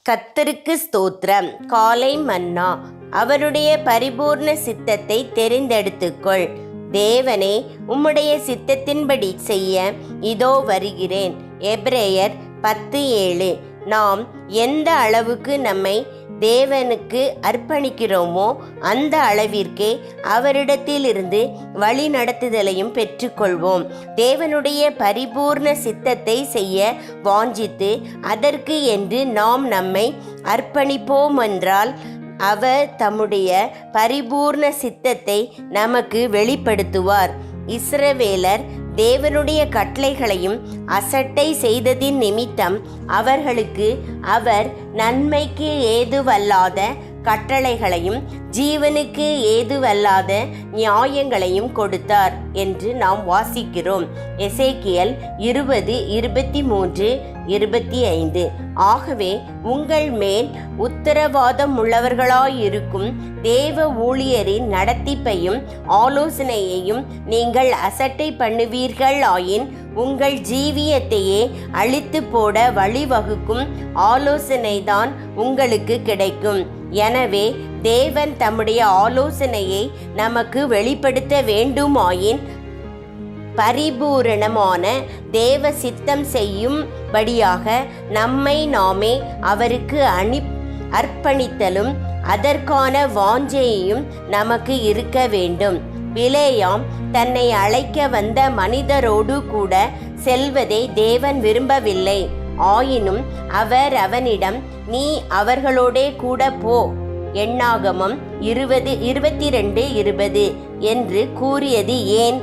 கர்த்தருக்கு ஸ்தோத்திரம். காலை மன்னா. அவருடைய பரிபூர்ண சித்தத்தை தெரிந்தெடுத்துக்கொள். தேவனே, உம்முடைய சித்தத்தின்படி செய்ய இதோ வருகிறேன். எபிரேயர் 10:7. நாம் எந்த அளவுக்கு நம்மை தேவனுக்கு அர்ப்பணிக்கிறோமோ அந்த அளவிற்கே அவரிடத்திலிருந்து வழி நடத்துதலையும் பெற்றுக்கொள்வோம். தேவனுடைய பரிபூர்ண சித்தத்தை செய்ய வாஞ்சித்து அதற்கு என்று நாம் நம்மை அர்ப்பணிப்போம் என்றால் அவர் தம்முடைய பரிபூர்ண சித்தத்தை நமக்கு வெளிப்படுத்துவார். இஸ்ரவேலர் தேவனுடைய கட்டளைகளையும் அசட்டை செய்ததின் நிமித்தம் அவர்களுக்கு அவர் நன்மைக்கு ஏதுவல்லாத கட்டளைகளையும் ஜீவனுக்கு ஏதுவல்லாத நியாயங்களையும் கொடுத்தார் என்று நாம் வாசிக்கிறோம். எசேக்கியேல் 20:23-25. ஆகவே உங்கள் மேல் உத்தரவாதம் உள்ளவர்களாயிருக்கும் தேவ ஊழியரின் நடத்திப்பையும் ஆலோசனையையும் நீங்கள் அசட்டை பண்ணுவீர்கள் ஆயின் உங்கள் ஜீவியத்தையே அழித்து போட வழிவகுக்கும் ஆலோசனைதான் உங்களுக்கு கிடைக்கும். எனவே தேவன் தம்முடைய ஆலோசனையை நமக்கு வெளிப்படுத்த வேண்டுமாயின் பரிபூரணமான தேவ சித்தம் செய்யும்படியாக நம்மை நாமே அவருக்கு அர்ப்பணித்தலும் அதற்கான வாஞ்சையும் நமக்கு இருக்க வேண்டும். பிலேயாம் தன்னை அழைக்க வந்த மனிதரோடு கூட செல்வதை தேவன் விரும்பவில்லை. ஆயினும் அவர் அவனிடம், நீ அவர்களோடே கூட போ, எண்ணாகமம் 20:22-20 என்று கூறியது ஏன்?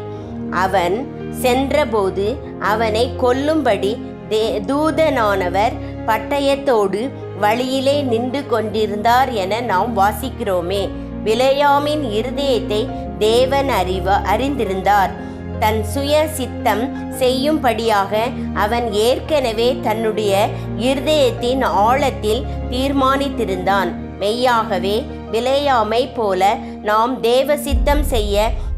அவன் சென்றபோது அவனை கொல்லும்படி தூதனானவர் பட்டயத்தோடு வழியிலே நின்று கொண்டிருந்தார் என நாம் வாசிக்கிறோமே. பிலேயாமின் இருதயத்தை தேவன் அறிந்திருந்தார். தன் சுய சித்தம் செய்யும்படியாக அவன் ஏற்கனவே தன்னுடைய இருதயத்தின் ஆழத்தில் தீர்மானித்திருந்தான். மெய்யாகவே பிலேயாமை போல நாம் தேவ சித்தம் செய்ய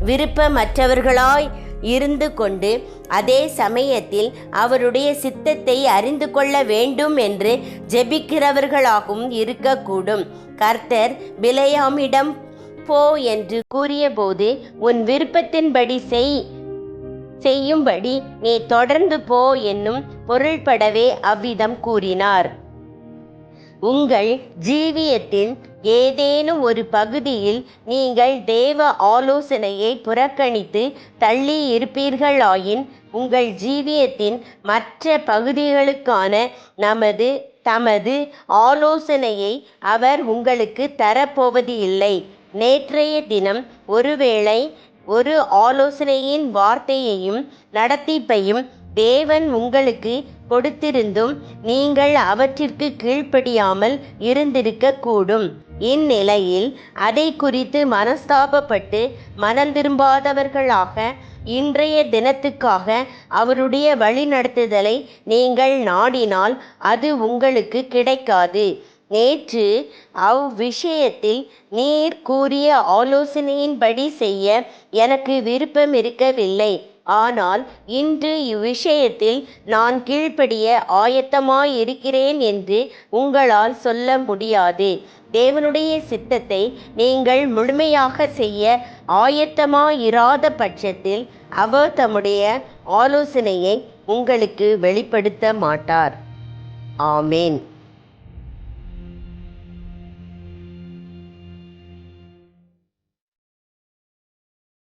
விருப்பமற்றவர்களாய் இருந்து கொண்டு அதே சமயத்தில் அவருடைய சித்தத்தை அறிந்து கொள்ள வேண்டும் என்று ஜெபிக்கிறவர்களாகவும் இருக்கக்கூடும். கர்த்தர் பிலேயாமிடம் போ என்று கூறியபோது உன் விருப்பத்தின்படி செய்யும்படி நீ தொடர்ந்து போ என்னும் பொருள்படவே அவ்விதம் கூறினார். உங்கள் ஜீவியத்தின் ஏதேனும் ஒரு பகுதியில் நீங்கள் தேவ ஆலோசனையை புறக்கணித்து தள்ளி இருப்பீர்களாயின் உங்கள் ஜீவியத்தின் மற்ற பகுதிகளுக்கான தமது ஆலோசனையை அவர் உங்களுக்கு தரப்போவது இல்லை. நேற்றைய தினம் ஒருவேளை ஒரு ஆலோசனையின் வார்த்தையையும் நடத்திப்பையும் தேவன் உங்களுக்கு கொடுத்திருந்தும் நீங்கள் அவற்றிற்கு கீழ்ப்படியாமல் இருந்திருக்க கூடும். இந்நிலையில் அதை குறித்து மனஸ்தாபப்பட்டு மனம் திரும்பாதவர்களாக இன்றைய தினத்துக்காக அவருடைய வழிநடத்துதலை நீங்கள் நாடினால் அது உங்களுக்கு கிடைக்காது. நேற்று அவ்விஷயத்தில் நீர் கூறிய ஆலோசனையின்படி செய்ய எனக்கு விருப்பம் இருக்கவில்லை. ஆனால் இன்று இவ்விஷயத்தில் நான் கீழ்ப்படிய ஆயத்தமாயிருக்கிறேன் என்று உங்களால் சொல்ல முடியாது. தேவனுடைய சித்தத்தை நீங்கள் முழுமையாக செய்ய ஆயத்தமாயிராத பட்சத்தில் அவர் தம்முடைய ஆலோசனையை உங்களுக்கு வெளிப்படுத்த மாட்டார். ஆமேன்.